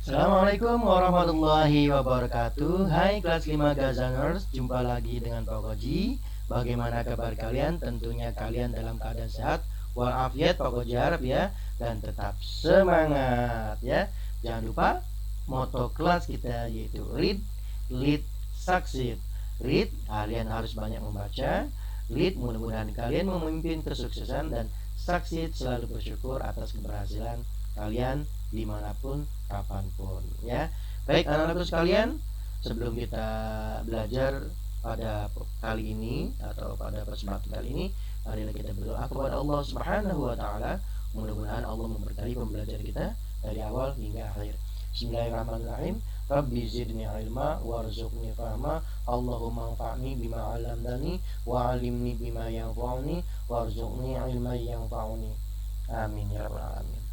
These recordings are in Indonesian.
Assalamualaikum warahmatullahi wabarakatuh. Hai kelas 5 Gazaners, jumpa lagi dengan Pak Koji. Bagaimana kabar kalian? Tentunya kalian dalam keadaan sehat walafiat, Pak Koji harap ya, dan tetap semangat ya. Jangan lupa moto kelas kita yaitu read, lead, succeed. Read, kalian harus banyak membaca. Lead, mudah-mudahan kalian memimpin kesuksesan, dan succeed, selalu bersyukur atas keberhasilan kalian dimanapun, kapanpun ya. Baik anak-anakku sekalian, sebelum kita belajar pada kali ini atau pada kesempatan kali ini, marilah kita berdoa kepada Allah Subhanahu wa taala. Mudah-mudahan Allah memberkahi pembelajaran kita dari awal hingga akhir. Bismillahirrahmanirrahim. Rabbi zidni ilma warzuqni fahma. Allahumma anfa'ni bima 'allamtani wa 'allimni bima yanfa'uni warzuqni ilman yanfa'uni. Amin ya rabbal alamin.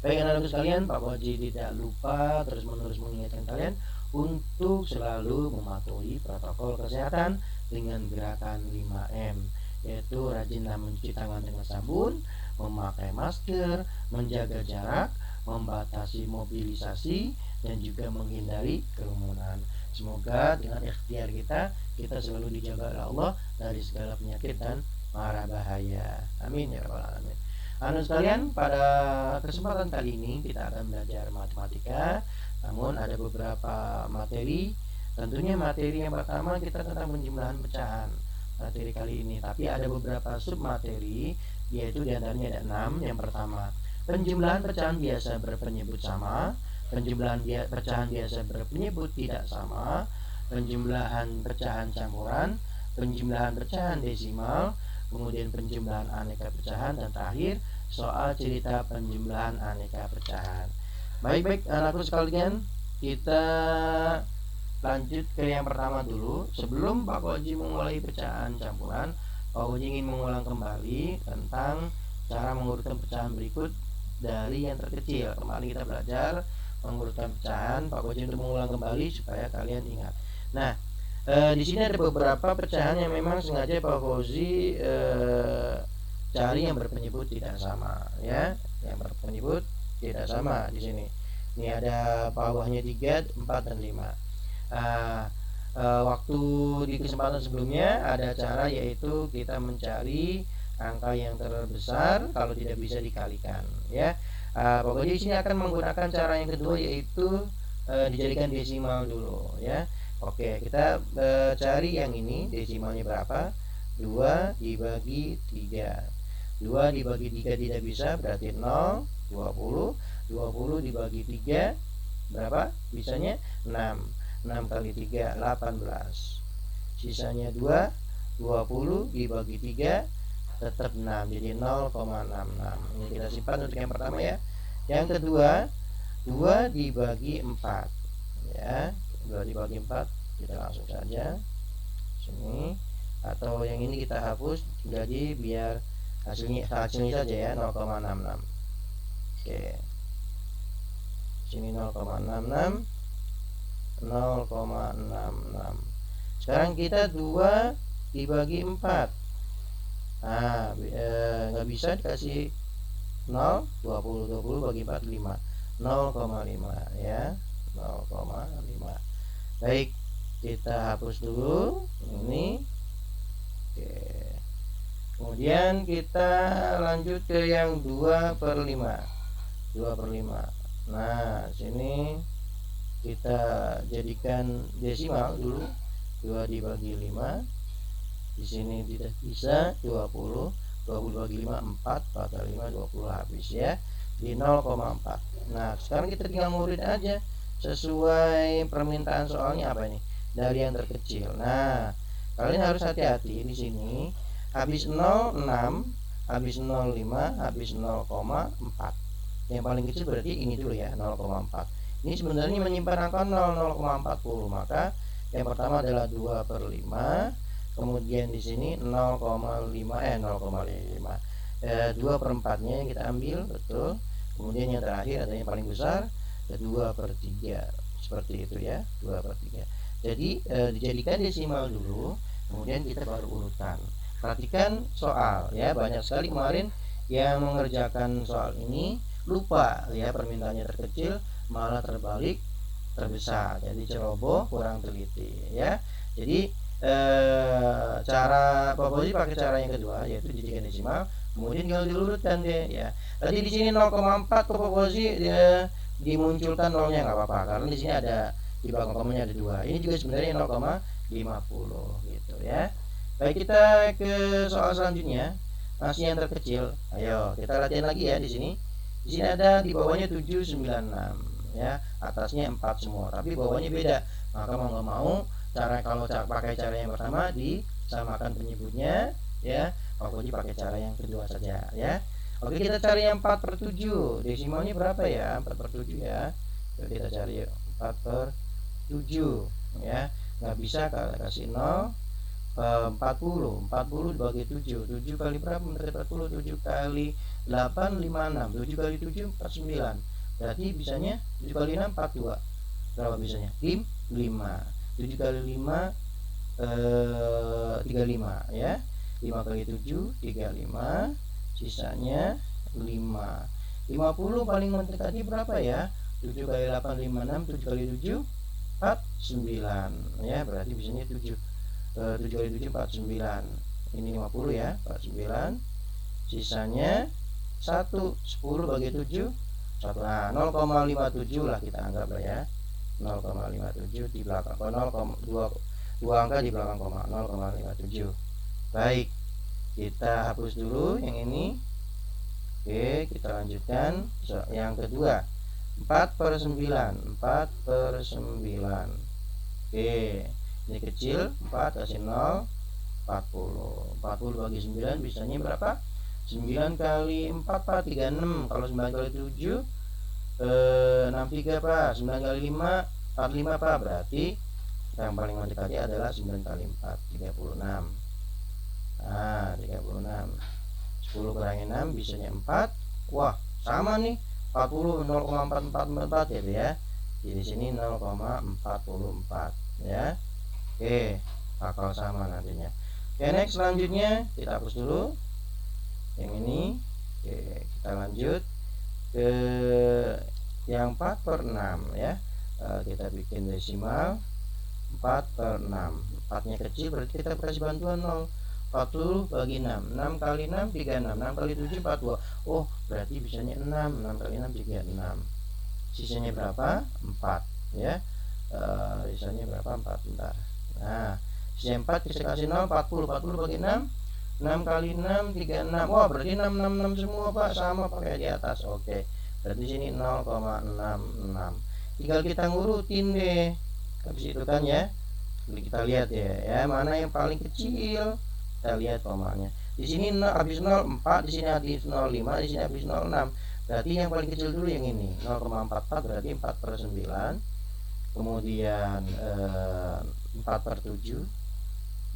Baik anak-anakku sekalian, Pak Koji tidak lupa terus-menerus mengingatkan kalian untuk selalu mematuhi protokol kesehatan dengan gerakan 5M, yaitu rajinlah mencuci tangan dengan sabun, memakai masker, menjaga jarak, membatasi mobilisasi, dan juga menghindari kerumunan. Semoga dengan ikhtiar kita selalu dijaga oleh Allah dari segala penyakit dan mara bahaya. Amin ya rabbal alamin. Anak sekalian, pada kesempatan kali ini kita akan belajar matematika, namun ada beberapa materi. Tentunya materi yang pertama kita tentang penjumlahan pecahan materi kali ini, tapi ada beberapa sub materi, yaitu diantaranya ada 6. Yang pertama, penjumlahan pecahan biasa berpenyebut sama, penjumlahan pecahan biasa berpenyebut tidak sama, penjumlahan pecahan campuran, penjumlahan pecahan desimal, kemudian penjumlahan aneka pecahan, dan terakhir soal cerita penjumlahan aneka pecahan. Baik anakku sekalian, kita lanjut ke yang pertama dulu. Sebelum Pak Koji memulai pecahan campuran, Pak Koji ingin mengulang kembali tentang cara mengurutkan pecahan berikut dari yang terkecil. Kemarin kita belajar mengurutkan pecahan, Pak Koji untuk mengulang kembali supaya kalian ingat. Nah, di sini ada beberapa pecahan yang memang sengaja Pak Fauzi cari yang berpenyebut tidak sama ya, yang berpenyebut tidak sama di sini. Ini ada bawahnya 3, 4, dan 5. Waktu di kesempatan sebelumnya ada cara, yaitu kita mencari angka yang terbesar kalau tidak bisa dikalikan ya. Pokoknya di sini akan menggunakan cara yang kedua, yaitu dijadikan desimal dulu ya. Oke, kita cari yang ini, desimalnya berapa? 2 dibagi 3. 2 dibagi 3 tidak bisa, berarti 0, 20. 20 dibagi 3 berapa? Bisanya 6. 6 kali 3, 18. Sisanya 2. 20 dibagi 3 tetap 6, jadi 0,66. Ini kita simpan untuk yang pertama ya. Yang kedua, 2 dibagi 4 ya. 2 dibagi 4 kita langsung saja sini, atau yang ini kita hapus, jadi biar hasilnya saja ya, 0,66. Oke, sini 0,66. 0,66. Sekarang kita 2 dibagi 4. Nah, nggak bisa dikasih 0. 20 bagi 4 5. 0,5 ya, 0,5. Baik, kita hapus dulu ini. Oke, kemudian kita lanjut ke yang 2/5. 2/5. Nah, sini kita jadikan desimal dulu. 2 dibagi 5. Di sini tidak bisa. 20 bagi 5 4. 4 kali 5 20, habis ya, di 0,4. Nah, sekarang kita tinggal ngurutin aja sesuai permintaan soalnya apa ini, dari yang terkecil. Nah, kalian harus hati-hati di sini. Habis 0 6, habis 0 5, habis 0,4. Yang paling kecil berarti ini dulu ya, 0,4. Ini sebenarnya menyimpan angka 0,40. Maka yang pertama adalah 2/5. Kemudian di sini 0,5 0,5. 2/4-nya yang kita ambil, betul. Kemudian yang terakhir ada yang paling besar, 2/3. Seperti itu ya, 2/3. Jadi dijadikan desimal dulu, kemudian kita baru urutkan. Perhatikan soal ya, banyak sekali kemarin yang mengerjakan soal ini lupa ya, permintaannya terkecil, malah terbalik terbesar. Jadi ceroboh, kurang teliti ya. Jadi cara Pak Fauzi pakai cara yang kedua, yaitu jadikan desimal, kemudian tinggal dilurutkan deh ya. Tadi di sini 0,4 Pak Fauzi dimunculkan nolnya nggak apa-apa, karena di sini ada di belakang komanya ada 2. Ini juga sebenarnya 0,50 gitu ya. Baik, kita ke soal selanjutnya. Masih yang terkecil. Ayo kita latihan lagi ya di sini. Di sini ada di bawahnya 796 ya, atasnya 4 semua, tapi bawahnya beda. Maka mau nggak mau kalau pakai cara yang pertama disamakan penyebutnya ya. Pak Fauzi pakai cara yang kedua saja ya. Oke, kita cari yang 4/7. Desimalnya berapa ya? 4/7 ya. Oke, kita cari 4/7 ya. Nggak bisa kasih 0. 40 dibagi 7. 7 kali berapa? 40. 7 kali 8 56. 7 kali 7 49. Berarti bisanya 7 kali 6 42. Berapa bisanya? 5. 7 kali 5 35 ya. 5 kali 7 35. Sisanya 5. 50 paling mendekati berapa ya? 7 kali 8 56. 7 kali 7 49 ya. Berarti bisanya 7 kali 7 49. Ini 50 ya, 49. Sisanya 1. 10 bagi 7 1. Nah, 0,57 lah kita anggap lah ya. 0,57 di belakang 2 angka di belakang koma, 0,57. Baik, kita hapus dulu yang ini. Oke, kita lanjutkan yang kedua. 4/9. 4/9. Oke, ini kecil. 4 kasih 0 40. 40 bagi 9 bisanya berapa? 9 kali 4 Pak, 36. Kalau 9 kali 7 63 Pak. 9 kali 5 45 Pak. Berarti yang paling mendekati adalah 9 kali 4 36. Nah, 36. 10 kurangi 6 bisanya 4. Wah, sama nih. 40 0,4444 gitu ya. Jadi sini 0,44 ya. Oke, bakal sama nantinya. Oke, next selanjutnya kita hapus dulu yang ini. Oke, kita lanjut ke yang 4/6 ya. Kita bikin desimal 4/6. 4-nya kecil berarti kita kasih bantuan 0. 40 bagi 6. 6 kali 6 36. 6 kali 7 42. Oh, berarti bisanya 6. 6 kali 6 36. Sisanya berapa? 4 ya. Sisanya berapa? 4 bentar. Nah, sisa 4 kita kasih 0. 40 bagi 6. 6 kali 6 36. Wah, berarti 666 semua Pak, sama pakai di atas. Oke. Berarti sini 0,66. Tinggal kita ngurutin deh. Habis itu kan ya. Kita lihat ya, mana yang paling kecil. Kita lihat komanya. Di sini habis 04, di sini habis 05, di sini habis 06. Berarti yang paling kecil dulu yang ini. 0,44 berarti 4/9. Kemudian 4/7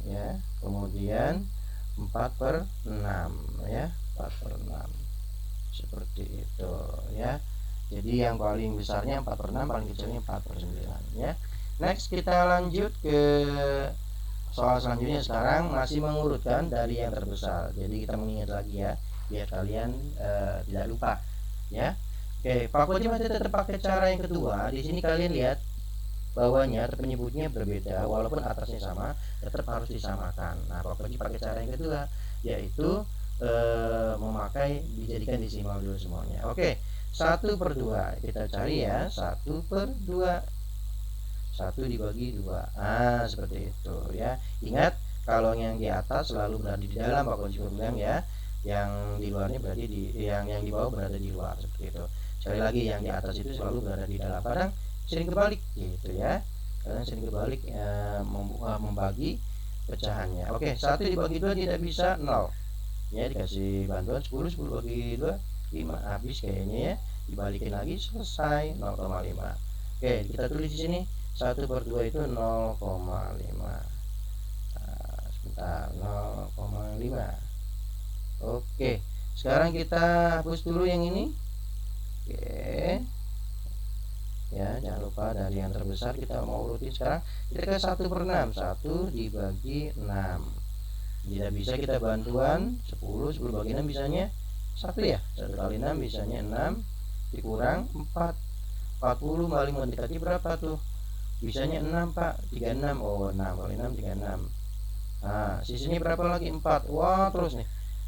ya. Kemudian 4/6 ya. 4/6. Seperti itu ya. Jadi yang paling besarnya 4/6, paling kecilnya 4/9 ya. Next kita lanjut ke soal selanjutnya. Sekarang masih mengurutkan dari yang terbesar. Jadi kita mengingat lagi ya, biar kalian tidak lupa ya. Oke, Pak Fauzi masih tetap pakai cara yang kedua. Di sini kalian lihat bawahnya penyebutnya berbeda, walaupun atasnya sama, tetap harus disamakan. Nah, Pak Fauzi pakai cara yang kedua, yaitu memakai dijadikan desimal dulu semuanya. Oke, 1/2 kita cari ya. 1/2. 1 dibagi 2. Ah, seperti itu ya. Ingat, kalau yang di atas selalu berada di dalam, Pak Fauzi bilang ya. Yang di luarnya berarti yang di bawah berada di luar, seperti itu. Sekali lagi, yang di atas itu selalu berada di dalam. Kadang sering kebalik gitu ya. Kadang sering kebalik membagi pecahannya. Oke, 1 dibagi 2 tidak bisa 0. Ya, dikasih bantuan 10 bagi 2 5. Habis kayaknya ya. Dibalikin lagi, selesai 0,5. Oke, kita tulis di sini 1/2 itu 0,5. Nah, sebentar, 0,5. Oke, sekarang kita hapus dulu yang ini. Oke ya, jangan lupa dari yang terbesar kita mau urutin. Sekarang kita ke 1/6. 1 dibagi 6. Tidak bisa kita bantuan 10 bagi 6 bisanya 1 ya. 1 kali 6 bisanya 6 dikurang 4. 40 kali mendekati berapa tuh? Bisanya 6 Pak, 36. Oh 6 kali 6 36. Nah sisanya berapa lagi? 4. Wah terus nih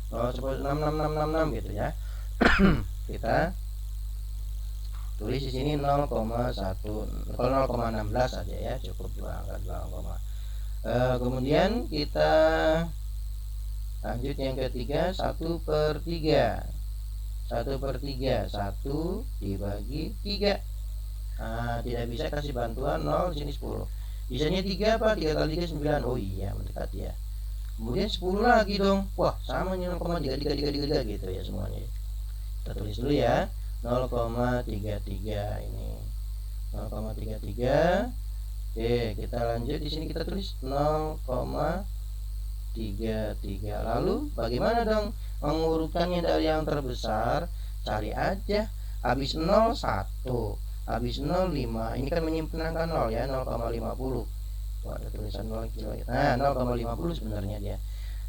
6 6 6 6 6 gitu ya. Kita tulis di sini 0,1, kalau 0,16 saja ya, cukup dua angka 2, kemudian kita lanjut yang ketiga, 1/3. 1/3, 1 dibagi 3. Nah, tidak bisa kasih bantuan 0, sini 10. Bisanya 3 apa? 3 kali 3 9. Oh iya, mendekati ya. Kemudian 10 lagi dong. Wah, sama nih 0,33 gitu ya semuanya. Kita tulis dulu ya. 0,33 ini. 0,33. Oke, kita lanjut di sini kita tulis 0,33. Lalu bagaimana dong mengurutkannya dari yang terbesar? Cari aja. Habis 0 1, habis 0 5. Ini kan menyimpan angka 0 ya, 0,50. Wah, ada tulisan 0 kilo ya. Nah, 0,50 sebenarnya dia.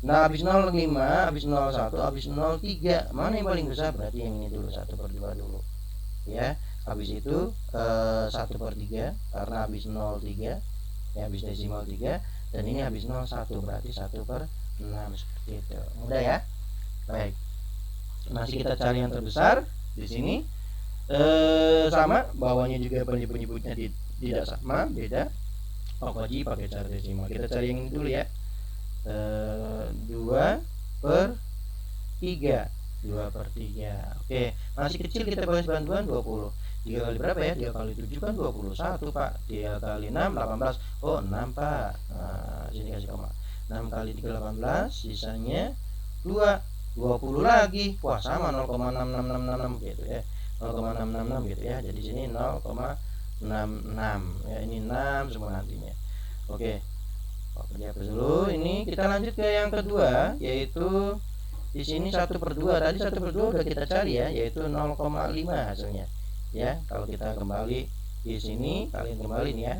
Nah, habis 0,5, habis 0,1, habis 0,3. Mana yang paling besar? Berarti yang ini dulu, 1/2 dulu. Ya, habis itu 1/3 karena habis 0,3 ya, habis desimal 3, dan ini habis 0,1 berarti 1/6 seperti itu. Mudah ya. Baik. Masih kita cari yang terbesar di sini. Sama, bawahnya juga penyebutnya tidak sama, beda. Pokoknya pakai cara desimal. Kita cari yang ini dulu ya. 2/3. 2/3. Oke, masih kecil kita bahas bantuan 20. 3 kali berapa ya? 3 kali 7 kan 21 Pak. 3 kali 6 18. Oh 6 Pak. Nah sini kasih koma. 6 kali 3 18. Sisanya 2. 20 lagi. Wah sama 0,6666 gitu ya. 0,666 gitu ya. Jadi sini 0,66 ya, ini 6 semua nantinya. Oke. Oke, dihapus dulu. Ini kita lanjut ke yang kedua, yaitu di sini 1/2. Tadi 1/2 udah kita cari ya, yaitu 0,5 hasilnya. Ya, kalau kita kembali di sini, kalian kembali nih ya.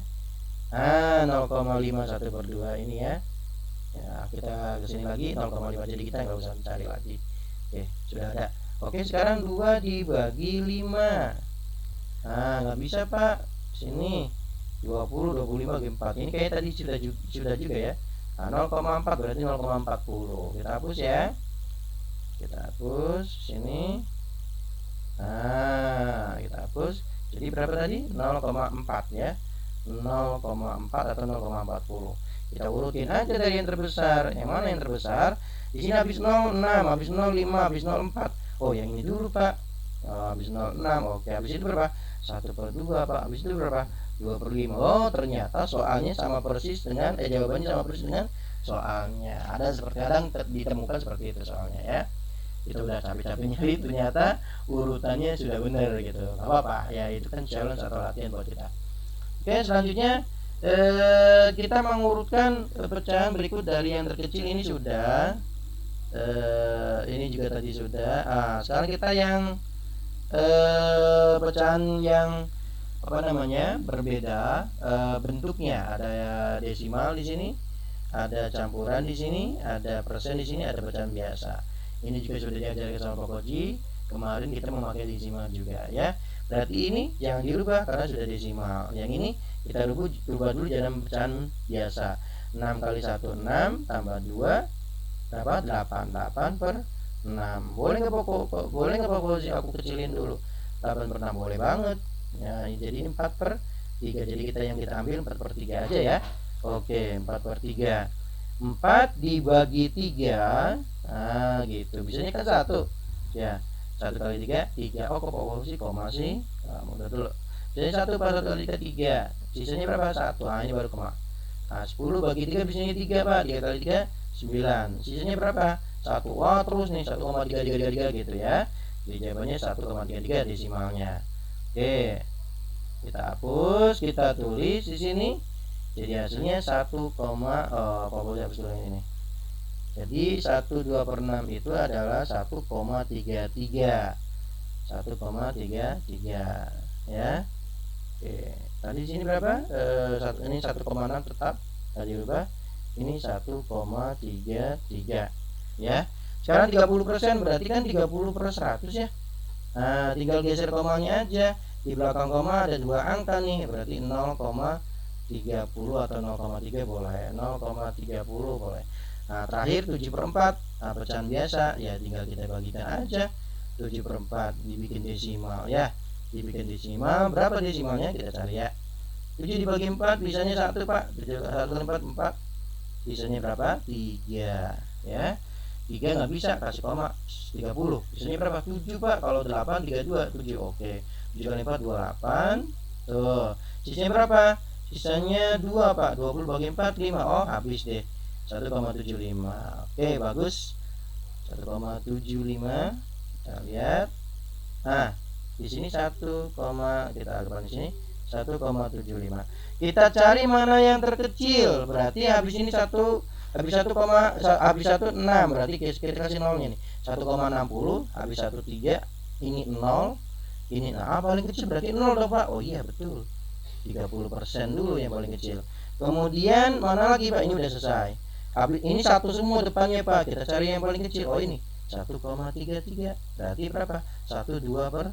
0,5 1/2 ini ya. Ya, kita ke sini lagi 0,5, jadi kita nggak usah cari lagi. Oke, sudah ada. Oke, sekarang 2 dibagi 5. Nah, nggak bisa Pak. Sini 20, 25 bagi 4. Ini kayak tadi sudah juga ya. Nah, 0,4 berarti 0,40. Kita hapus ya. Kita hapus sini. Nah, kita hapus. Jadi berapa tadi? 0,4 ya. 0,4 atau 0,40. Kita urutin aja dari yang terbesar. Yang mana yang terbesar? Di sini habis 06, habis 05, habis 04. Oh, yang ini dulu, Pak. Habis 06. Oke, habis itu berapa? 1/2 Pak. Habis itu berapa? 2/5. Oh ternyata soalnya sama persis dengan jawabannya sama persis dengan soalnya. Ada seperti kadang ditemukan seperti itu soalnya ya. Itu udah capek-capek nyari, ternyata urutannya sudah benar gitu. Gak apa-apa ya, itu kan challenge atau latihan buat kita. Oke, selanjutnya kita mengurutkan pecahan berikut dari yang terkecil. Ini sudah, ini juga tadi sudah. Sekarang kita yang pecahan yang berbeda bentuknya. Ada desimal di sini, ada campuran di sini, ada persen di sini, ada pecahan biasa. Ini juga sudah diajarkan sama Pak Koji. Kemarin kita memakai desimal juga ya. Berarti ini jangan dirubah karena sudah desimal. Yang ini kita rubah dulu jadi pecahan biasa. 6 kali 1 6 tambah 2 berapa? 8/6. Boleh nggak Pak Koji aku kecilin dulu? 8/6 boleh banget. Ya, jadi ini 4/3. Jadi yang kita ambil 4/3 aja ya. Oke, 4/3. 4 dibagi 3. Nah, gitu. Bisanya kan 1. Ya, 1 kali 3, 3. Oh, kok sih koma sih? Nah, mudah dulu. Jadi 1 + 1 kali 3. Sisanya berapa? 1. Nah, ini baru koma. Nah, 10 bagi 3 bisanya 3, Pak. 3 kali 3, 9. Sisanya berapa? 1. Wah, terus nih 1,333 gitu ya. Jadi jawabannya 1,33 desimalnya. Oke. Kita hapus, kita tulis di sini. Jadi hasilnya 1, hapus dulu ini. Jadi 1/2/6 itu adalah 1,33. 1,33 ya. Oke. Tadi sini berapa? Ini 1,6 tetap tadi berubah. Ini 1,33 ya. Sekarang 30% berarti kan 30/100 ya. Nah, tinggal geser komanya aja. di belakang koma ada dua angka nih, berarti 0,30 atau 0,3 boleh, 0,30 boleh. Nah terakhir 7/4. Nah pecahan biasa ya tinggal kita bagikan aja 7/4, dibikin desimal ya, dibikin desimal. Berapa desimalnya kita cari ya. 7 dibagi 4 bisanya 1 Pak. 7 1 kali 4 4. Bisanya berapa? 3 ya. 3 nggak bisa, kasih koma 30. Bisanya berapa? 7 Pak. Kalau 8 32 7. Oke. 7 kali 4 28. Tuh. Sisanya berapa? Sisanya 2 Pak. 20 bagi 4 5. Oh habis deh, 1,75. Oke bagus, 1,75. Kita lihat. Nah di sini 1, kita agak di sini 1,75. Kita cari mana yang terkecil. Berarti habis ini 1, habis 1, habis 1 6. Berarti kita kasih nolnya nih. 1,60 habis 1 3. Ini 0. Ini paling kecil berarti 0 dong Pak. Oh iya betul. 30% dulu yang paling kecil. Kemudian mana lagi Pak? Ini udah selesai. Habis ini 1 semua depannya Pak. Kita cari yang paling kecil. Oh ini 1,33. Berarti berapa? 1/2/6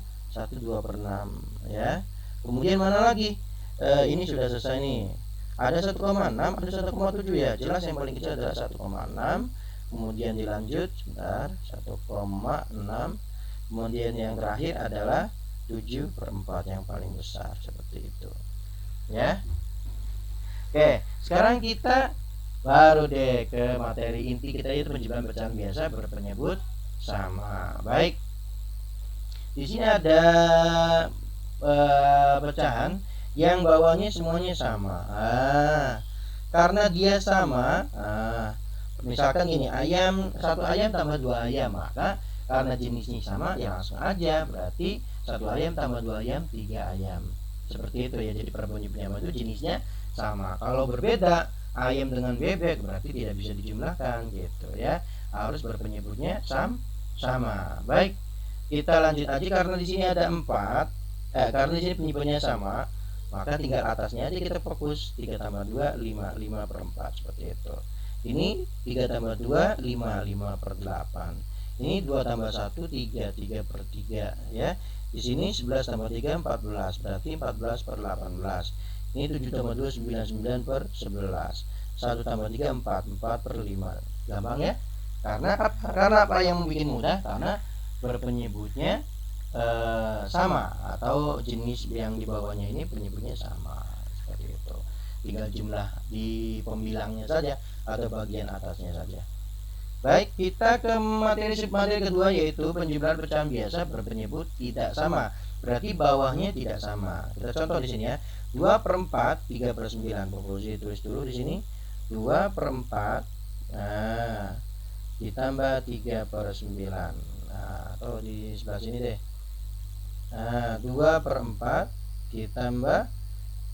ya. Kemudian mana lagi? Ini sudah selesai nih. Ada 1,6, ada 1,7 ya. Jelas yang paling kecil adalah 1,6. Kemudian dilanjut, sebentar, 1,6. Kemudian yang terakhir adalah 7/4 yang paling besar, seperti itu. Ya. Oke, sekarang kita baru deh ke materi inti kita, yaitu penjumlahan pecahan biasa berpenyebut sama. Baik. Di sini ada pecahan yang bawahnya semuanya sama. Karena dia sama, misalkan gini, satu ayam tambah 2 ayam, maka karena jenisnya sama ya langsung aja, berarti 1 ayam tambah 2 ayam 3 ayam. Seperti itu ya. Jadi penyebutnya itu jenisnya sama. Kalau berbeda ayam dengan bebek berarti tidak bisa dijumlahkan gitu ya. Harus berpenyebutnya sama. Baik. Kita lanjut aja karena di sini ada 4. Karena di sini penyebutnya sama, maka tinggal atasnya aja kita fokus. 3 tambah 2 5, 5/4 seperti itu. Ini 3 tambah 2 5, 5/8. Ini 2 tambah 1 3, 3/3 ya. Di sini 11 tambah 3 14, berarti 14/18. Ini 7 tambah 2 9, 9/11. 1 tambah 3 4, 4/5. Gampang ya? Karena apa yang bikin mudah? Karena berpenyebutnya sama, atau jenis yang di bawahnya ini penyebutnya sama, seperti itu. Tinggal jumlah di pembilangnya saja atau bagian atasnya saja. Baik, kita ke materi kedua, yaitu penjumlahan pecahan biasa berpenyebut tidak sama. Berarti bawahnya tidak sama. Kita contoh di sini ya. 2/4 3/9. Proporsi tulis dulu di sini. 2/4 ditambah 3/9. Atau di sebelah sini deh. 2/4 ditambah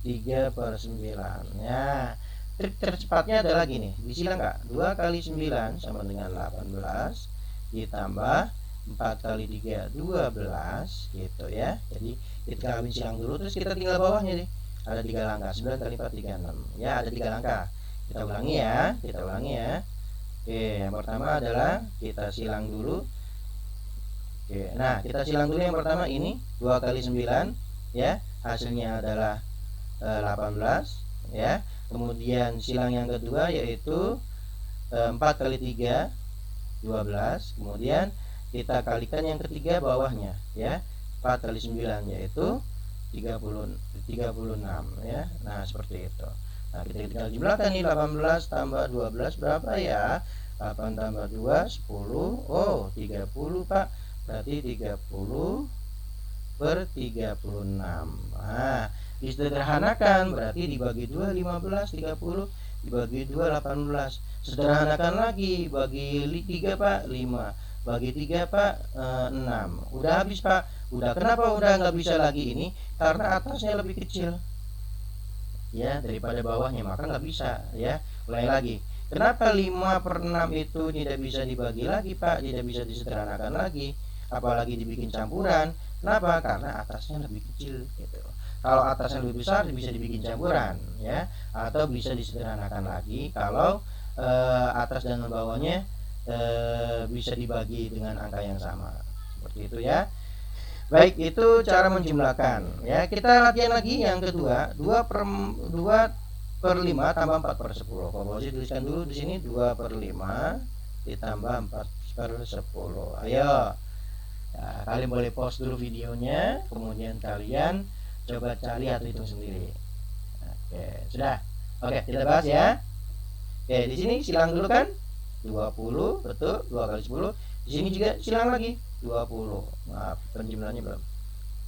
3/9 ya. Trik tercepatnya adalah gini, disilang nggak? 2 kali 9 sama dengan 18 ditambah 4 kali 3 12 gitu ya. Jadi kita kawin silang dulu, terus kita tinggal bawahnya nih. Ada 3 langkah. 9 kali 4 36 ya, ada 3 langkah. Kita ulangi ya. Oke, yang pertama adalah kita silang dulu. Oke, nah kita silang dulu yang pertama ini 2 kali 9 ya, hasilnya adalah 18 ya. Kemudian silang yang kedua yaitu 4 kali 3 12. Kemudian kita kalikan yang ketiga bawahnya ya, 4 kali 9 yaitu 36 ya. Nah seperti itu. Nah kita tinggal jumlahkan nih, 18 tambah 12 berapa ya? 8 tambah 2 10. Oh 30 Pak. Berarti 30/36. Nah disederhanakan, berarti dibagi 2 15, 30 dibagi 2 18. Sederhanakan lagi, bagi 3 Pak 5, bagi 3 Pak 6. Udah habis Pak. Udah. Kenapa udah nggak bisa lagi ini? Karena atasnya lebih kecil ya daripada bawahnya, maka nggak bisa ya. Ulangi lagi. Kenapa 5/6 itu tidak bisa dibagi lagi Pak, tidak bisa disederhanakan lagi, apalagi dibikin campuran? Kenapa? Karena atasnya lebih kecil gitu. Kalau atasnya lebih besar bisa dibikin campuran ya, atau bisa disederhanakan lagi kalau atas dengan bawahnya bisa dibagi dengan angka yang sama, seperti itu ya. Baik, itu cara menjumlahkan ya. Kita latihan lagi yang kedua, 2 per 5 tambah 4 per 10. Pak Fauzi tuliskan dulu di sini 2 per 5 ditambah 4 per 10. Ayo. Nah, kalian boleh pause dulu videonya, kemudian kalian coba cari atau hitung sendiri. Oke, sudah. Oke, kita bahas ya. Oke, di sini silang dulu kan? 20, betul, 2 kali 10. Di sini juga silang lagi 20. Maaf, penjumlahannya belum.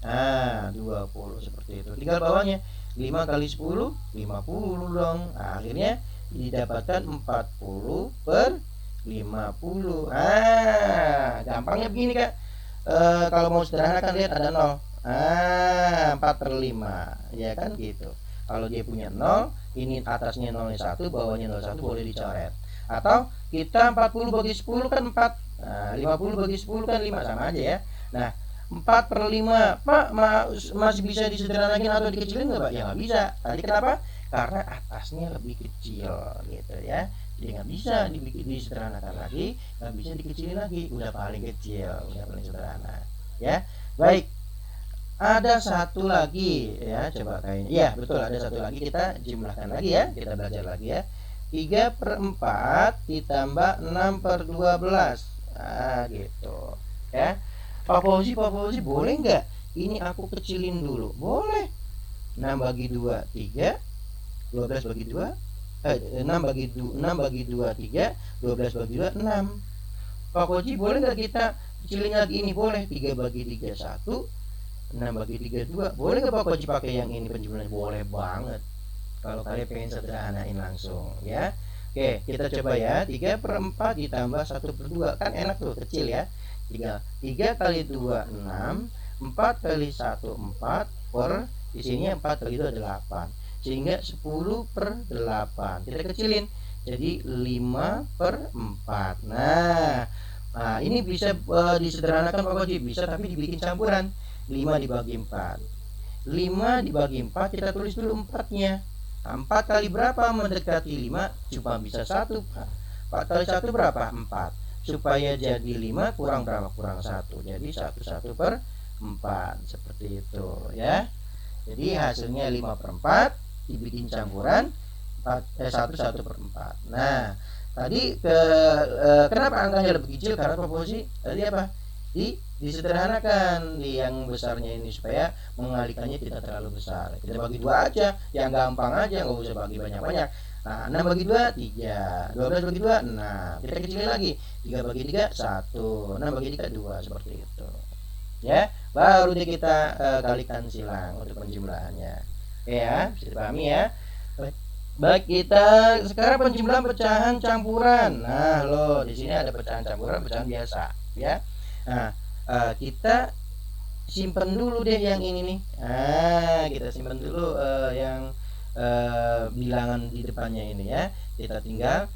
Nah, 20 seperti itu. Tinggal bawahnya 5 kali 10, 50 dong. Nah, akhirnya didapatkan 40 per 50. Ah, gampangnya begini, Kak. Kalau mau sederhana kan lihat ada 0. 4 per 5. Ya kan gitu. Kalau dia punya 0, ini atasnya 0nya 1, bawahnya 01 boleh dicoret. Atau kita 40 bagi 10 kan 4. Nah, 50 bagi 10 kan 5, sama aja ya. Nah, 4 per 5 Pak, masih bisa disederhanakan atau dikecilin nggak Pak? Ya nggak bisa. Tadi kenapa? Karena atasnya lebih kecil gitu ya. Jadi nggak bisa disederhanakan lagi, nggak bisa dikecilin lagi. Udah paling kecil, udah paling sederhana ya. Baik, ada satu lagi ya, coba kayaknya. Iya betul, ada satu lagi, kita jumlahkan lagi ya, kita belajar lagi ya. 3 per 4 ditambah 6 per 12. Nah gitu ya. Pak Fauzi boleh nggak ini aku kecilin dulu? Boleh. 6 bagi 2 3, 12 bagi 2 6 bagi 2 3, 12 bagi 2 6. Pak Fauzi boleh nggak kita kecilin lagi ini? Boleh. 3 bagi 3 1, 6 bagi 3 2. Boleh nggak Pak Fauzi pakai yang ini penjumlahan? Boleh banget kalau kalian pengen sederhanain langsung ya. Oke, kita coba ya. 3 per 4 ditambah 1 per 2. Kan enak tuh, kecil ya. 3 kali 2 6, 4 kali 1 4 per, di sini 4 kali 2 8. Sehingga 10 per 8. Kita kecilin jadi 5 per 4. Nah, ini bisa disederhanakan Pak Fauzi, bisa, tapi dibikin campuran. 5 dibagi 4. 5 dibagi 4 kita tulis dulu 4-nya. 4 kali berapa mendekati 5? Cuma bisa 1 Pak. 4 kali 1 berapa? 4. Supaya jadi 5 kurang berapa? Kurang 1. Jadi 1 per 4. Seperti itu ya. Jadi hasilnya 5 per 4 dibikin campuran 1 per 4. Nah, tadi kenapa angkanya lebih kecil? Karena Pak Fauzi tadi apa? Disederhanakan di yang besarnya ini supaya mengalikannya tidak terlalu besar. Kita bagi 2 aja, yang gampang aja, nggak usah bagi banyak-banyak. Nah, 6 bagi 2 3, 12 bagi 2 6. Kita kecilin lagi, 3 bagi 3 1, 6 bagi 3 2, seperti itu ya. Baru deh kita kalikan silang untuk penjumlahannya ya, bisa dipahami ya. Baik, kita sekarang penjumlahan pecahan campuran. Nah loh, di sini ada pecahan campuran, pecahan biasa ya. Nah, kita simpan dulu deh yang ini nih. Kita simpan dulu yang bilangan di depannya ini ya. Kita tinggal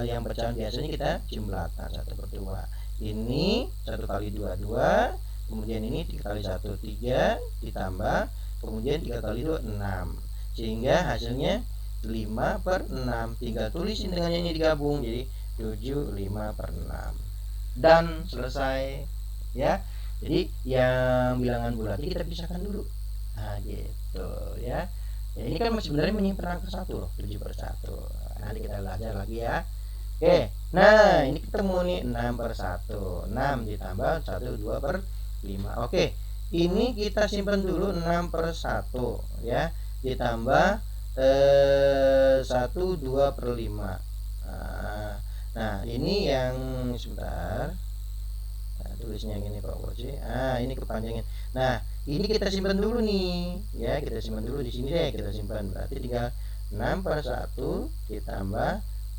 yang pecahan biasanya kita jumlahkan 1 per 2. Ini 1 kali 2 2, kemudian ini 3 kali 1 3 ditambah, kemudian 3 kali 2 6. Sehingga hasilnya 5 per 6. Tinggal tulisin dengan ini digabung jadi 7 5 per 6. Dan selesai ya. Jadi yang bilangan bulat kita pisahkan dulu. Nah gitu ya. Ya ini kan sebenarnya menyimpan angka 1 loh, 7 per 1. Nanti kita belajar lagi ya. Oke, nah ini ketemu nih 6 per 1. 6 ditambah 1 2 per 5. Oke, ini kita simpan dulu 6 per 1 ya. Ditambah 1 2 per 5. Nah ini yang sebentar, tulisnya gini Pak Fauzi. Ini kepanjangin. Nah ini kita simpan dulu nih ya, kita simpan dulu di sini deh, kita simpan. Berarti tinggal 6 per 1 ditambah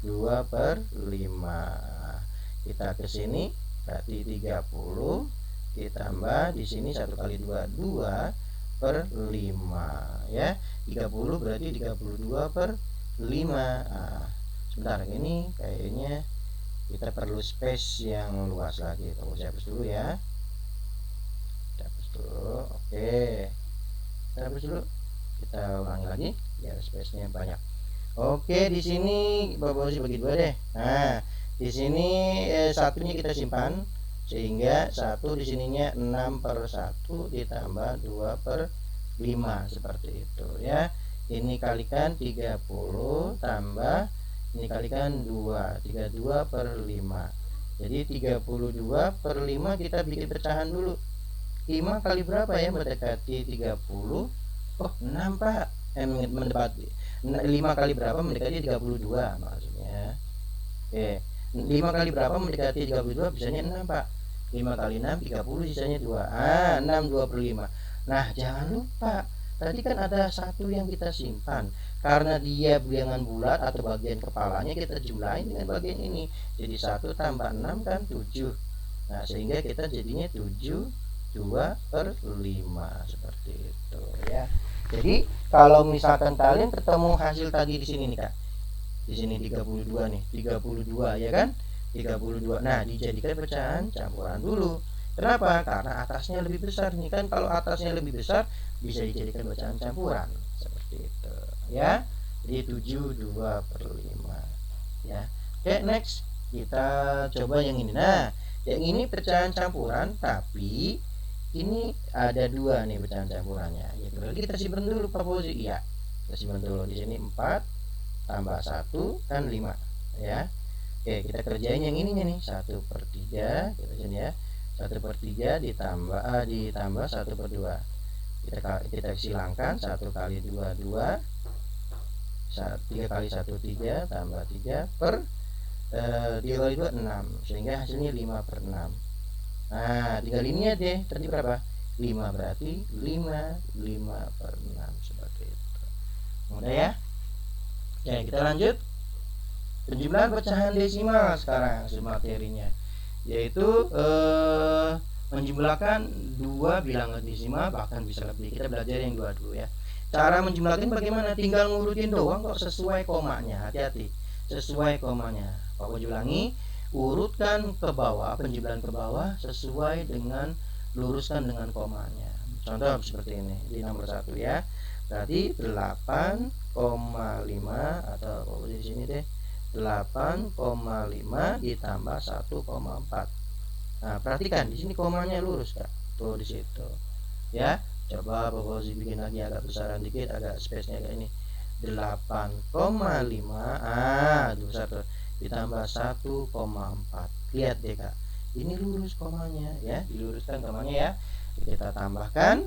2 per 5. Kita ke sini berarti 30 ditambah di sini 1 kali 2 2 per 5 ya. 30 berarti 32 per 5. Sebentar, ini kayaknya kita perlu space yang luas lagi. Tunggu, saya hapus dulu ya. Kita hapus dulu. Oke, kita hapus dulu. Kita ulangi lagi biar space-nya banyak. Oke, di sini Bapak Fauzi bagi 2 deh. Nah, di sini satunya kita simpan, Sehingga 1 di sininya 6/1 ditambah 2/5 seperti itu ya. Ini kalikan 30 tambah ini kalikan 2, 32/5. Jadi 32/5 kita bikin pecahan dulu. 5 kali berapa ya mendekati 30? Oh 6 Pak. Mendekati 5 kali berapa mendekati 32 maksudnya. Oke, 5 kali berapa mendekati 32? Bisanya 6 Pak. 5 kali 6 30, sisanya 2. 6 2/5. Nah jangan lupa tadi kan ada 1 yang kita simpan. Karena dia bilangan bulat atau bagian kepalanya, kita jumlahin dengan bagian ini. Jadi 1 tambah 6 kan 7. Nah sehingga kita jadinya 7 2/5 seperti itu ya. Jadi kalau misalkan kalian ketemu hasil tadi di sini nih Kak, di sini 32 nih, 32 ya kan, 32. Nah dijadikan pecahan campuran dulu. Kenapa? Karena atasnya lebih besar nih kan. Kalau atasnya lebih besar bisa dijadikan pecahan campuran seperti itu ya. Jadi 7 2/5 ya. Oke, next kita coba yang ini. Nah yang ini pecahan campuran, tapi ini ada 2 nih pecahan campurannya. Ya, berarti kita simpan dulu Pak Fauzi. Iya, kita simpan dulu. Di sini 4 tambah 1 kan 5 ya. Oke, kita kerjain yang ininya nih, 1/3 kita sini ya. 1/3 ditambah 1/2. Kita silangkan. 1 kali 2 2, 3 kali 1 3 tambah 3 kali 2 6, sehingga hasilnya 5/6. Nah tinggal ini ya deh, tadi berapa? 5, berarti 5/6 seperti itu. Mudah ya. Ya kita lanjut penjumlahan pecahan desimal sekarang materinya, yaitu menjumlahkan 2 bilangan desimal, bahkan bisa lebih. Kita belajar yang 2 dulu ya. Cara menjumlahkan bagaimana? Tinggal ngurutin doang kok, sesuai komanya. Hati-hati, sesuai komanya. Pak ulangi, urutkan ke bawah, penjumlahan ke bawah sesuai dengan, luruskan dengan komanya. Contoh seperti ini di nomor 1 ya. Berarti 8,5 atau di sini deh 8,5 ditambah 1,4. Nah perhatikan di sini komanya lurus Kak, tuh di situ ya. Coba Pak Fauzi bikin lagi agak besaran dikit, agak space-nya kayak ini. 8,5 besar tuh, ditambah 1,4. Lihat deh Kak, ini lurus komanya ya, diluruskan komanya ya. Kita tambahkan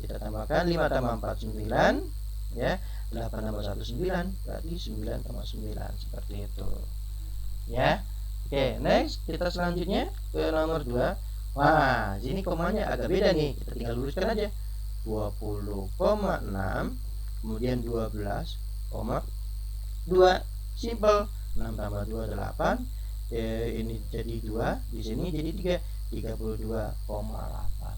5 tambah 4 9 ya. 8 tambah 1 9, berarti 9,9 seperti itu ya. Oke, next kita selanjutnya ke nomor 2. Wah, sini komanya agak beda nih. Kita tinggal luruskan aja. 20,6 kemudian 12,2. Simple. 6 tambah 2 8. Ini jadi 2, di sini jadi 3, 32,8.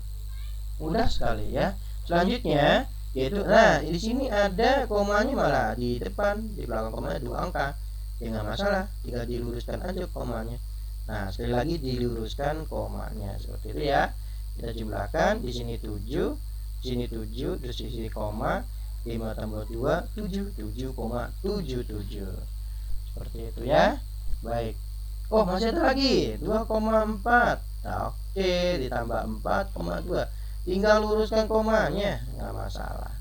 Mudah sekali ya. Selanjutnya yaitu di sini ada komanya malah di depan, di belakang komanya 2 angka. Ya nggak masalah, tinggal diluruskan aja komanya. Nah sekali lagi diluruskan komanya seperti itu ya. Kita jumlahkan, di sini 7, di sini 7, terus di sini koma, 5 tambah 2 7, 7,77 seperti itu ya. Baik. Oh masih ada lagi 2,4. Nah, oke, ditambah 4,2. Tinggal luruskan komanya, nggak masalah.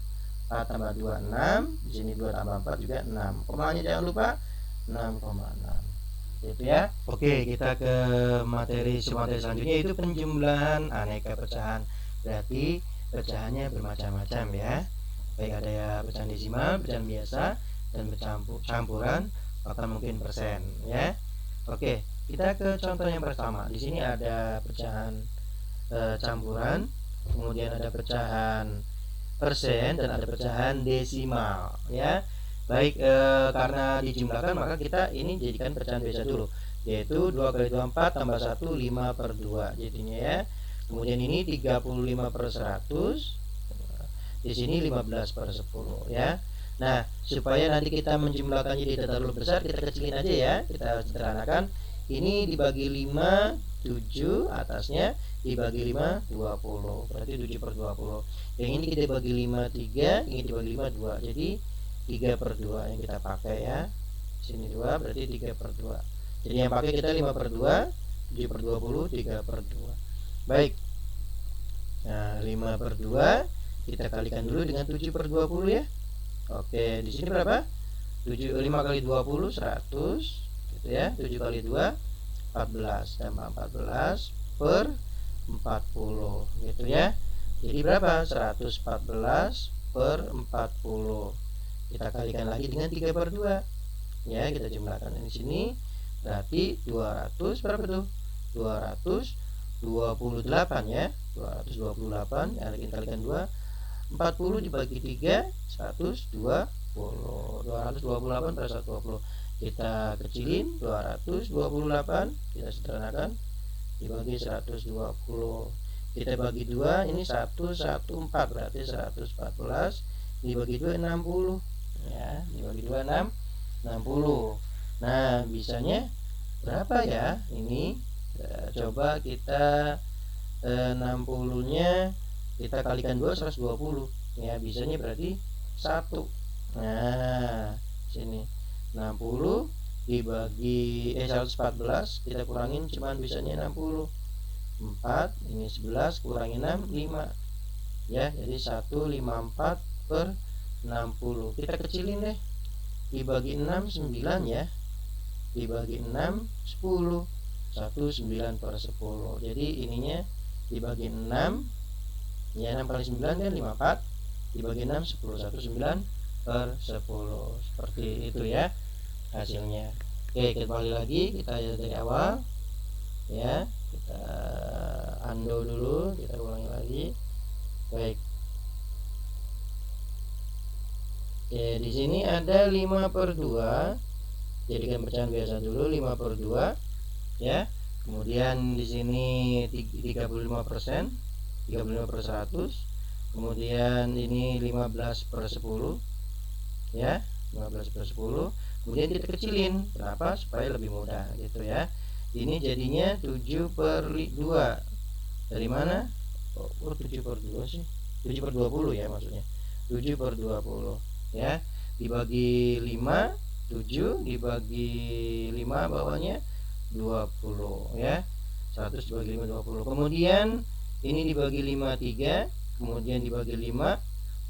4 tambah 2 6, di sini 2 tambah 4 juga 6. Komanya jangan lupa 6,6 itu ya. Oke, kita ke materi selanjutnya, yaitu penjumlahan aneka pecahan. Berarti pecahannya bermacam-macam ya. Baik, ada ya pecahan desimal, pecahan biasa, dan campuran, bahkan mungkin persen ya. Oke, kita ke contoh yang pertama. Di sini ada pecahan campuran, kemudian ada pecahan persen, dan ada pecahan desimal ya. Baik, karena dijumlahkan maka kita ini jadikan pecahan biasa dulu, yaitu 2 kali 2 4 tambah 1 5/2 jadinya ya. Kemudian ini 35/100, di sini 15/10 ya. Nah supaya nanti kita menjumlahkannya tidak terlalu besar, kita kecilin aja ya, kita sederhanakan. Ini dibagi 5 7, atasnya dibagi 5 20, berarti 7/20. Yang ini kita bagi 5 3, ini dibagi 5 2, jadi 3/2 yang kita pakai ya. Sini 2, berarti 3/2. Jadi yang pakai kita 5/2, 7 per 20, 3 per 2. Baik. Nah, 5 per 2 kita kalikan dulu dengan 7 per 20 ya. Oke, di sini berapa? 5 kali 20 100 gitu ya. 7 kali 2 14, tambah 14 per 40 gitu ya. Jadi berapa? 114 per 40. Kita kalikan lagi dengan 3 per 2 ya, kita jumlahkan di sini. Berarti 200 berapa tuh? 228 ya. 228 ya, kita kalikan 2. 40 dibagi 3 120. 228 per 120. Kita kecilin 228, kita sederhanakan dibagi 120. Kita bagi 2, ini 114, berarti 114 dibagi 2 60 ya, dibagi 2 60. Nah, bisanya berapa ya? Ini coba kita 60-nya kita kalikan 2 120 ya, bisanya berarti 1. Nah, sini 60 dibagi 114 kita kurangin cuman bisanya 60. 4 ini 11 kurangi 6 5 ya, jadi 154 per 60. Kita kecilin deh, dibagi 6 9 ya, dibagi 6 10. 9 per 10. Jadi ininya dibagi 6 ya, 6 kali 9 kan 54, dibagi 6 10. 9 per 10. Seperti itu ya hasilnya. Oke, kita kembali lagi, kita dari awal ya, kita undo dulu, kita ulangi lagi. Baik. Oke, di sini ada 5 per 2. Jadikan pecahan biasa dulu, 5 per 2 ya. Kemudian di sini 35%, 35 per 100. Kemudian ini 15 per 10 ya, 15 per 10. Kemudian kita kecilin, kenapa? Supaya lebih mudah gitu ya. Ini jadinya 7 per 2. Dari mana? Oh, 7 per 2 sih, 7 per 20 ya maksudnya. 7 per 20 ya, dibagi 5, 7 dibagi 5 bawahnya 20 ya. 100 dibagi 5 20. Kemudian ini dibagi 5 3, kemudian dibagi 5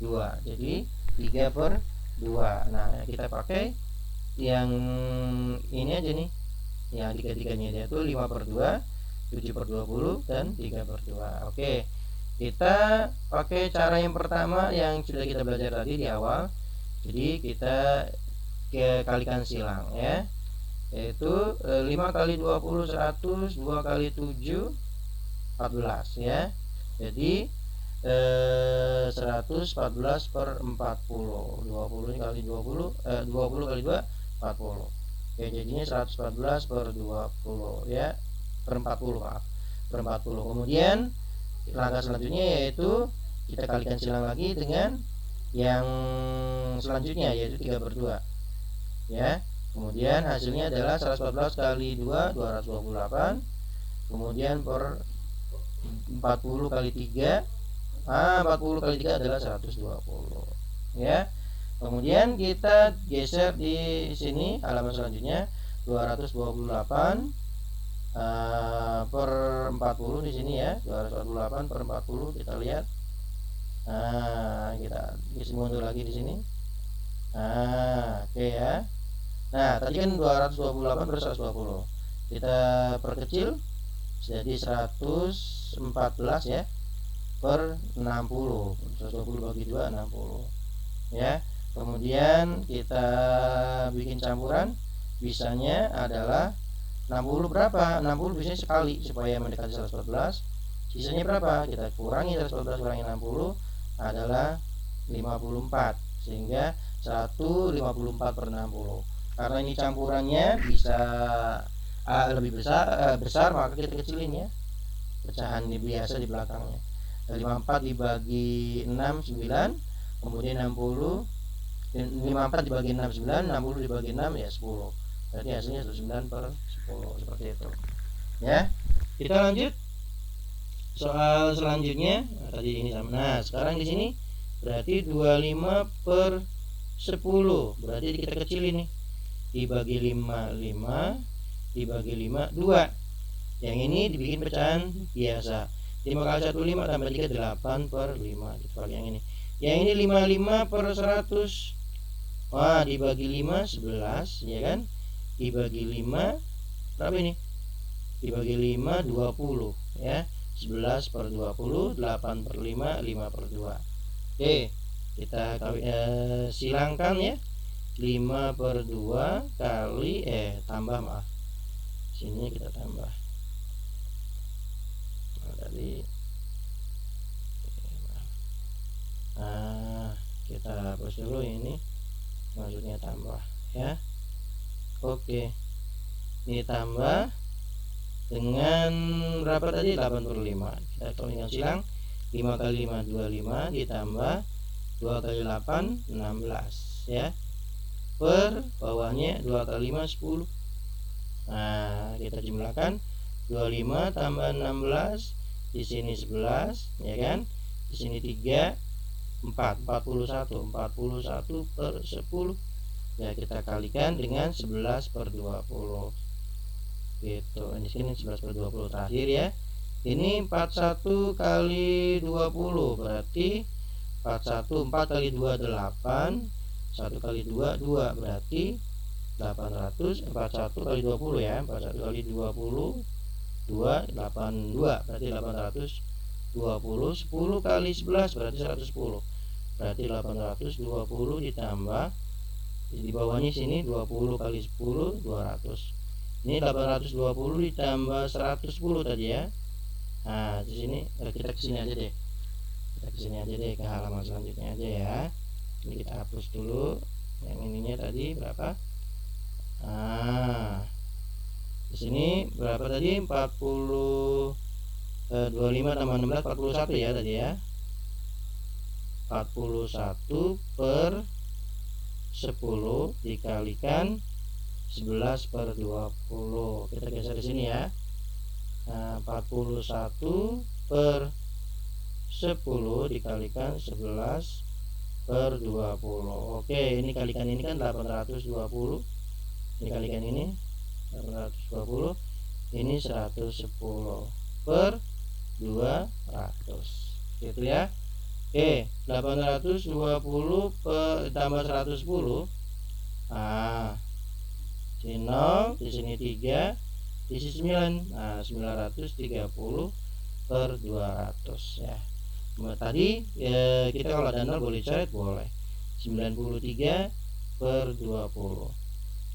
2. Jadi 3 per 2. Nah, kita pakai yang ini aja nih, yang tiga-tiganya yaitu 5 per 2, 7 per 20 dan 3 per 2. Oke, kita pakai cara yang pertama yang sudah kita belajar tadi di awal. Jadi kita kalikan silang ya, yaitu 5 kali 20 100, 2 kali 7 14 ya. Jadi 114 per 40. 20 kali 20 20 kali 2 40. Oke, jadinya 114 per 20 ya, per 40 maaf, per 40. Kemudian langkah selanjutnya yaitu kita kalikan silang lagi dengan yang selanjutnya yaitu 3 per 2 ya. Kemudian hasilnya adalah 114 kali 2 228. Kemudian per 40 kali 3 40 kali 3 adalah 120 ya. Kemudian kita geser di sini halaman selanjutnya 228 per 40 di sini ya, 228 per 40 kita lihat. Kita mundur lagi di sini. Oke ya. Nah, tadi kan 228 per 120. Kita perkecil jadi 114 ya per 60. 120 bagi 2 60 ya. Kemudian kita bikin campuran, bisanya adalah 60 berapa? 60 biasanya sekali supaya mendekati 114. Sisanya berapa? Kita kurangi 114 kurangi 60 adalah 54, sehingga 154 per 60. Karena ini campurannya bisa lebih besar, maka kita kecilin ya pecahan biasa di belakangnya. 54 dibagi 6 9, kemudian 60. 54 dibagi 6 9, 60 dibagi 6 ya 10. Berarti hasilnya 9 per 10, seperti itu ya. Kita lanjut soal selanjutnya. Tadi ini sama. Nah, sekarang di sini berarti 25 per 10. Berarti kita kecilin nih. Dibagi 5 5, dibagi 5 2. Yang ini dibikin pecahan biasa. 5 kali 1 5 tambah 3 8 per 5 gitu. Kalau yang ini 55 per 100. Wah, dibagi 5 11 ya kan. Dibagi 5 berapa ini? Dibagi 5 20 ya. 11 per 20, 8 per 5, 5 per 2. Oke, kita silangkan ya. 5 per 2 kali tambah, maaf. Sini kita tambah. Tadi kita hapus dulu ini, maksudnya tambah ya. Oke, ini tambah dengan berapa tadi? 8 per 5. Kita hitung silang. 5 kali 5 25 ditambah 2 kali 8 16 ya, per bawahnya 2 kali 5 10. Nah, kita jumlahkan 25 tambah 16, di sini 11 ya kan, di sini 3 4 41 per 10 ya, kita kalikan dengan 11 per 20 gitu. Di sini 11 per 20 terakhir ya. Ini 41 kali 20 berarti 41, 4 kali 2 8, 1 kali 2 2 berarti 800. 41 kali 20 ya, 41 kali 20 2 82 berarti 820. 10 kali 11 berarti 110, berarti 820 ditambah di bawahnya sini 20 kali 10 200. Ini 820 ditambah 110 tadi ya. Nah, di sini kita kesini aja deh. Kita kesini aja deh, ke halaman selanjutnya aja ya. Ini kita hapus dulu. Yang ininya tadi berapa? Di sini berapa tadi? 25 tambah 16 41 ya tadi ya. 41 per 10 dikalikan 11 per 20. Kita geser di sini ya. 41 per 10 dikalikan 11 per 20. Oke, ini kalikan ini kan 820. Ini kalikan ini 820. Ini 110 per 200. Gitu ya. Oke, 820 per tambah 110. Sini 0, di sini 3, di sini 9. 930 per 200 ya. Tadi kita kalau ada 0 boleh coret, boleh. 93 per 20.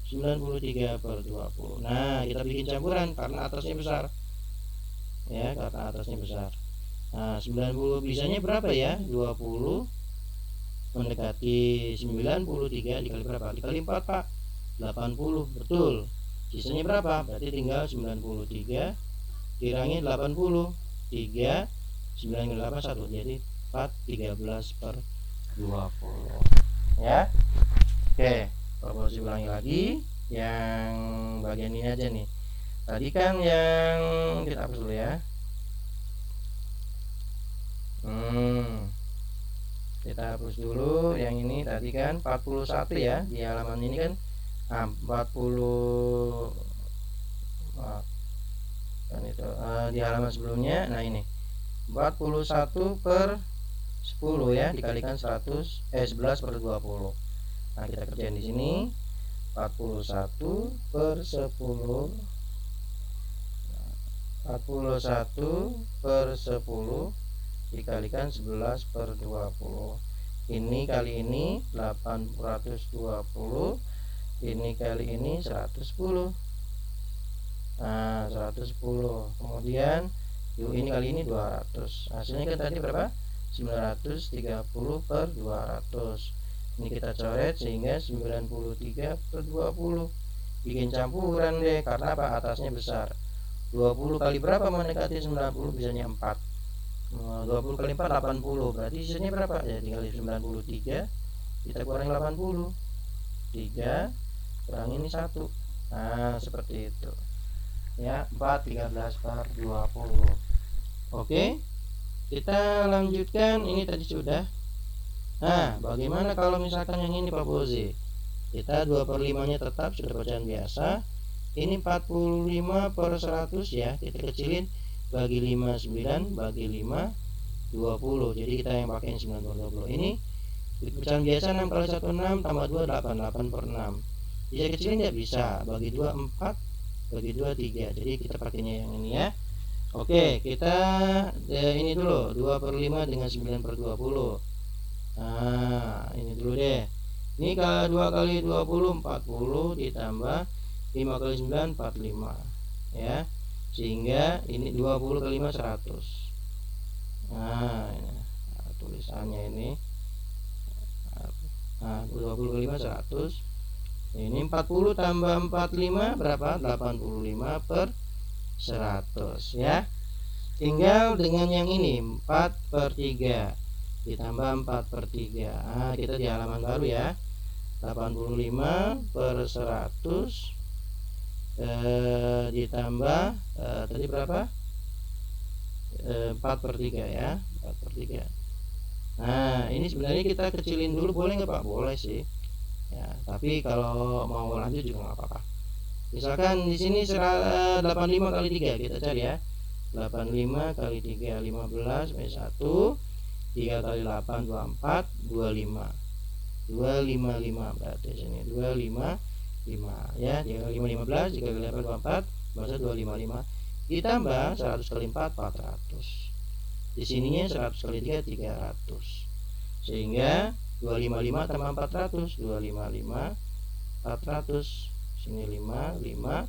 93 per 20. Nah, kita bikin campuran karena atasnya besar. Ya, karena atasnya besar. Nah, 90 bisanya berapa ya? 20 mendekati 93 dikali berapa? Dikali 4, Pak. 80, betul. Sisanya berapa? Berarti tinggal 93 dikurangin 80. 3 9 kali 8 1, jadi 4 13 per 20 ya. Oke, proporsi ulangi lagi yang bagian ini aja nih. Tadi kan yang kita hapus dulu ya. Kita hapus dulu yang ini tadi kan 41 ya, di halaman ini kan 40 kan itu di halaman sebelumnya. Nah, ini 41 per 10 ya, dikalikan 11 per 20. Nah, kita kerjain di sini 41 per 10 dikalikan 11 per 20. Ini kali ini 820, ini kali ini 110. Nah, 110. Kemudian ini kali ini 200. Hasilnya kan tadi berapa? 930 per 200. Ini kita coret sehingga 93 per 20. Bikin campuran deh, karena apa? Atasnya besar. 20 kali berapa mendekati 90? Bisanya 4. 20 kali 4 80. Berarti sisanya berapa? Ya tinggal 93 kita kurangi 80. 3 kurangi ini 1. Nah, seperti itu. Ya, 4 13 per 20. Oke. Kita lanjutkan, ini tadi sudah. Nah, bagaimana kalau misalkan yang ini Pak Bozi? Kita 2/5 nya tetap sudah pecahan biasa. Ini 45 per 100 ya. Kita kecilin, bagi 5 9, bagi 5 20. Jadi kita yang pakai 9 per 20. Ini pecahan biasa 6 kali 1 6, tambah 2 8, 8 per 6. Bisa kecilin ya, bisa. Bagi 2 4, bagi 2 3. Jadi kita pakainya yang ini ya. Oke, kita ini dulu, 2 per 5 dengan 9 per 20. Nah, ini dulu deh. Ini kalau 2 kali 20 40, ditambah 5 kali 9 45 ya. Sehingga ini 20 kali 5 100. Nah, tulisannya ini 20 kali 5 100. Ini 40 tambah 45 berapa? 85 per 100 ya. Tinggal dengan yang ini 4 per 3 ditambah 4 per 3. Kita di halaman baru ya. 85 per 100 ditambah tadi berapa? 4 per 3 ya. 4 per 3. Nah, ini sebenarnya kita kecilin dulu, boleh nggak Pak? Boleh sih ya, tapi kalau mau lanjut juga nggak apa-apa. Misalkan di sini 85 kali 3 kita cari ya. 85 kali 3 15 plus 1, 3 kali 8 24, 25. 255 berarti sini 255 ya. 3 kali 5 15, 3 kali 8 24, bahasa 255. Ditambah 100 kali 4 400. Di sininya 100 kali 3 300. Sehingga 255 tambah 400, 255 400. Sini 5 5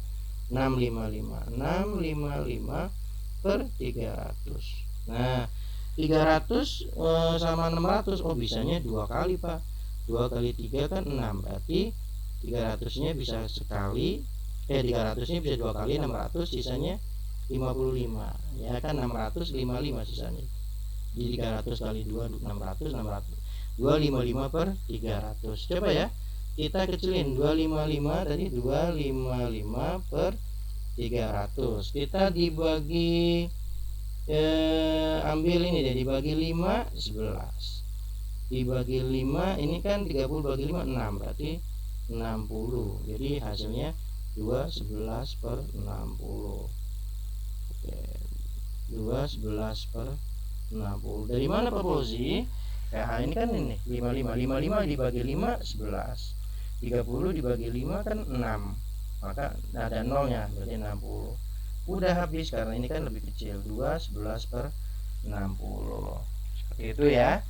655 per 300. Nah, 300 sama 600. Oh, bisanya 2 kali Pak. 2 kali 3 kan 6. Berarti 300-nya bisa sekali. 300-nya bisa 2 kali 600, sisanya 55. Ya kan, 655 sisanya. Jadi 300 kali 2 600, 255 per 300. Coba ya, kita kecilin 255 tadi, 255 per 300. Kita dibagi ambil ini deh, dibagi 5 11. Dibagi 5 ini kan 30 bagi 5 6, berarti 60. Jadi hasilnya 2 11 per 60. Oke. 2 11 per 60. Dari mana Pak Fauzi? Ya, ini kan ini 55 dibagi 5 11. 30 dibagi 5 kan 6. Maka ada nolnya, berarti 60. Udah habis karena ini kan lebih kecil. 2 11 per 60. Seperti itu ya.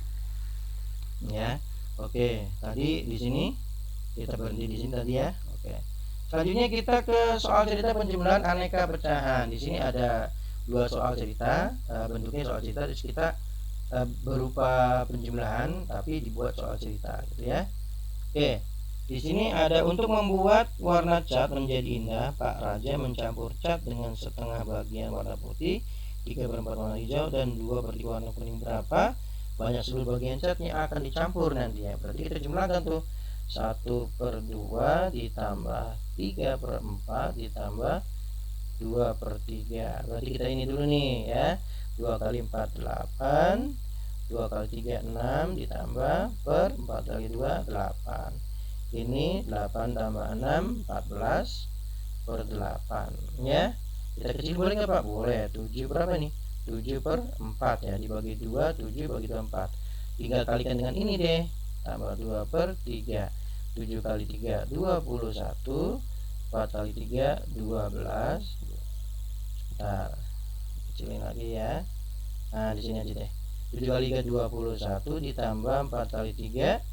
Ya. Oke, tadi di sini kita berhenti di sini tadi ya. Oke. Selanjutnya kita ke soal cerita penjumlahan aneka pecahan. Di sini ada 2 soal cerita, bentuknya soal cerita, terus kita berupa penjumlahan tapi dibuat soal cerita gitu ya. Oke. Di sini ada untuk membuat warna cat menjadi indah, Pak Raja mencampur cat dengan setengah bagian warna putih, 3/4 warna hijau, dan 2/3 warna kuning. Berapa banyak seluruh bagian cat yang akan dicampur nanti ya. Berarti kita jumlahkan tuh, 1/2 ditambah 3/4 ditambah 2/3. Berarti kita ini dulu nih ya. 2 kali 4 8, 2 kali 3 6, ditambah per 4 kali 2 8. Ini 8 tambah 6 14 per 8 ya. Kita kecil boleh nggak Pak? Boleh. 7 berapa nih? 7/4 ya. Dibagi 2, 7 bagi 2 4. Tinggal kalikan dengan ini deh. Tambah 2/3. 7 kali 3 21, 4 kali 3 12. Sebentar, kecilin lagi ya. Nah, di sini aja deh. 7 kali 3 21 ditambah 4 kali 3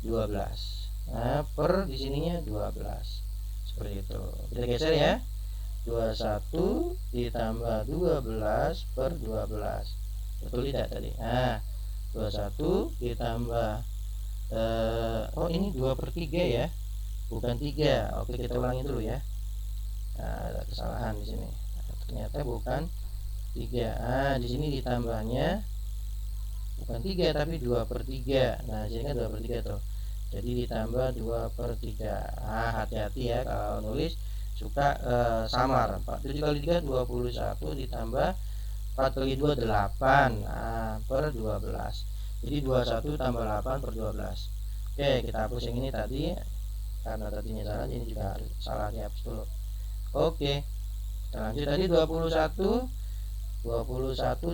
12. Nah, per di sininya 12. Seperti itu. Kita geser ya. 21 ditambah 12 per 12. Betul tidak tadi? Nah, 21 ditambah oh ini 2/3 ya, bukan 3. Oke, kita ulangi dulu ya. Nah, ada kesalahan di sini. Ternyata bukan 3. Di sini ditambahnya bukan 3 tapi 2/3. Nah, di sini kan 2/3 tuh. Jadi ditambah 2/3. Hati-hati ya kalau nulis suka samar. 7 kali 3 21 ditambah 4 kali 2 8 per 12. Jadi 21 tambah 8 per 12. Oke, kita hapus yang ini tadi karena tadinya salah, ini juga salah, dihapus dulu. Oke, kita lanjut tadi 21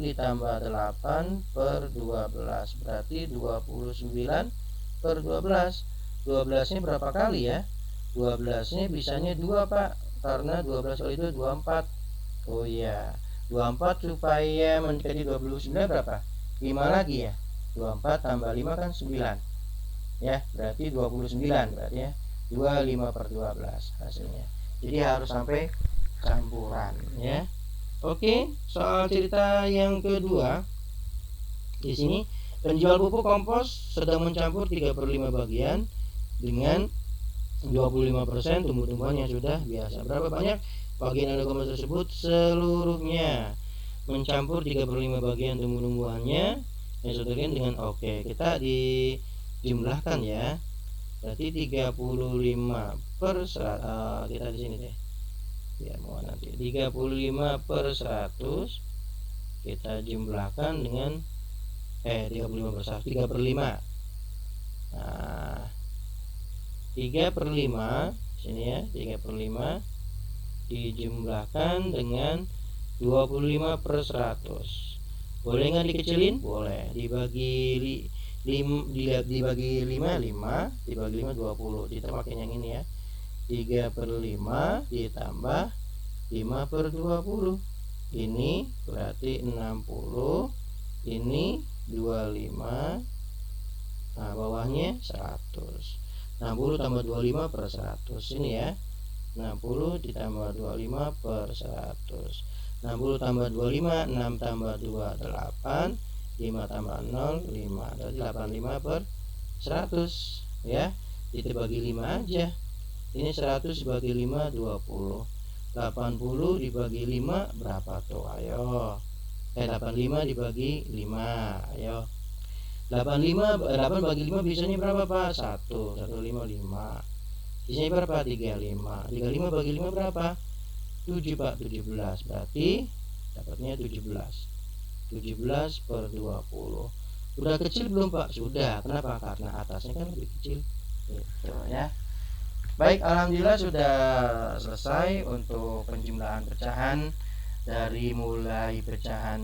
ditambah 8 per 12 berarti 29 per 12. 12 nya berapa kali ya? 12 nya bisanya 2 Pak, karena 12 kali itu 24. Oh iya, 24 supaya menjadi 29 berapa? 5 lagi ya. 24 tambah 5 kan 9 ya, berarti 29 berarti ya. 25 per 12 hasilnya. Jadi harus sampai campuran ya. Oke, soal cerita yang kedua. Di sini penjual pupuk kompos sedang mencampur 3/5 bagian dengan 25% tumbuh-tumbuhan yang sudah biasa. Berapa banyak bagian ada kompos tersebut seluruhnya? Mencampur 3/5 bagian tumbuh-tumbuhannya yang sudah dengan oke. Kita dijumlahkan ya. Berarti 35 per 100. Kita di sini deh. Biar mau nanti 35 per 100 kita jumlahkan dengan 35 per 100, 3/5. Nah, 3/5 sini ya, 3/5 dijumlahkan dengan 25 per 100. Boleh nggak dikecilin? Boleh. Dibagi 5 dibagi 5 20. Kita pakai yang ini ya. 3/5 ditambah 5 per 20. Ini berarti 60. Ini 25. Nah, bawahnya 100. 60 tambah 25 per 100. Ini ya. 60 ditambah 25 per 100. 60 tambah 25, 6 tambah 2, 8. 5 tambah 0, 5. Berarti 85 per 100 ya. Kita bagi 5 aja. Ini 100 dibagi 5 20. 80 dibagi 5 berapa tuh? Ayo. 85 dibagi 5. Ayo. 8 bagi 5 bisanya berapa Pak? 155. Bisanya berapa? 35. 35 bagi 5 berapa? 7 Pak, 17. Berarti dapatnya 17. 17 per 20. Udah kecil belum Pak? Sudah. Kenapa? Karena atasnya kan lebih kecil. Gitu ya. Baik, alhamdulillah sudah selesai untuk penjumlahan pecahan dari mulai pecahan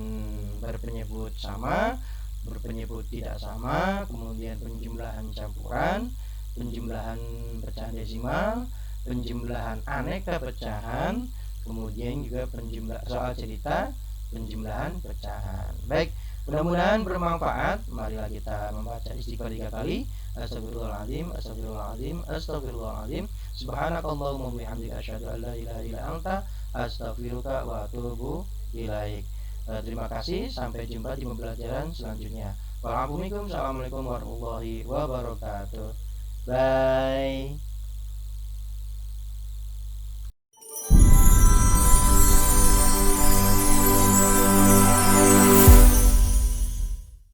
berpenyebut sama, berpenyebut tidak sama, kemudian penjumlahan campuran, penjumlahan pecahan desimal, penjumlahan aneka pecahan, kemudian juga penjumlahan soal cerita, penjumlahan pecahan. Baik, mudah-mudahan bermanfaat. Marilah kita membaca istighfar 3 kali. Astagfirullahaladzim, astagfirullahaladzim, astagfirullahaladzim. Subhanakallahumma wa bihamdika asyhadu an la ilaha illa anta astaghfiruka wa atubu ilaik. Terima kasih, sampai jumpa di pembelajaran selanjutnya. Wassalamualaikum warahmatullahi wabarakatuh. Bye.